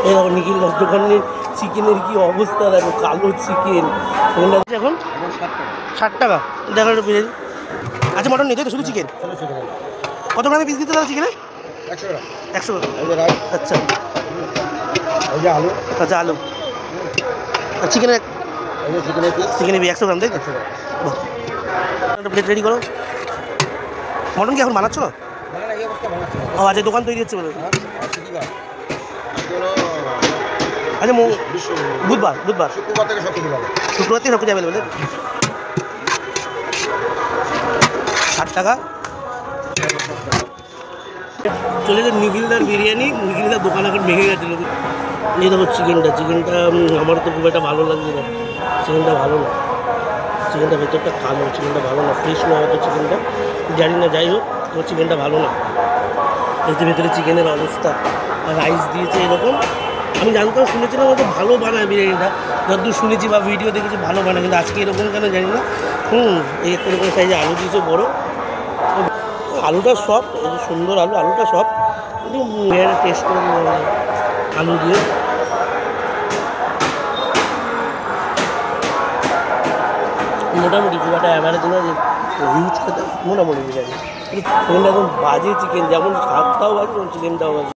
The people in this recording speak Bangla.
এই দেখো নিখিল দাস দোকানের চিকেনের কি অবস্থা, দেখো কালো চিকেন এখন 60 টাকা। দেখো একটু বিরিয়ানি আচ্ছা, মটন নেই তো, শুধু চিকেন। কত গ্রামে পিস দিতে দাদা চিকেনে? 100 আচ্ছা আচ্ছা, আলু আর চিকেনের চিকেনের 100 গ্রাম, তাই তো? একটা প্লেট রেডি করো। মটন কি এখন বানাচ্ছ? ও আচ্ছা, দোকান তৈরি হচ্ছে বলে। আচ্ছা, বুধবার শুক্রবার থেকে সব কিছু অ্যাভেলেবেল। 60 টাকা। চলে যে নিখিলদার বিরিয়ানি, নিখিলদার দোকান এখন ভেঙে গেছিলো। এই দেখো চিকেনটা আমার তো খুব একটা ভালো লাগছে না। চিকেনটা ভালো না, চিকেনটা ভেতরটা কালো, চিকেনটা ভালো না, ফ্রেশ না হয়তো চিকেনটা, জানি না। যাই হোক, তো চিকেনটা ভালো না। এই যে ভেতরে চিকেনের অবস্থা, রাইস দিয়েছে এরকম। আমি জানতাম, শুনেছিলাম হয়তো ভালো বানায় বিরিয়ানিটা, যতদূর শুনেছি বা ভিডিও দেখেছি ভালো বানায়, কিন্তু আজকে এরকম কেন জানি না। এই এরকম সাইজে আলু দিয়েছে বড়, আলুটা সফট, এই যে সুন্দর আলুটা সফট, কিন্তু টেস্ট করে আলু দিয়ে মোটামুটি খুব একটা অ্যাভারেজ না যে হিউজ খেতে, মোটামুটি বিরিয়ানি। কিন্তু চিকেনটা একদম বাজে চিকেন, যেমন স্বাদটাও বাজে, যেমন চিকেনটাও বাজে।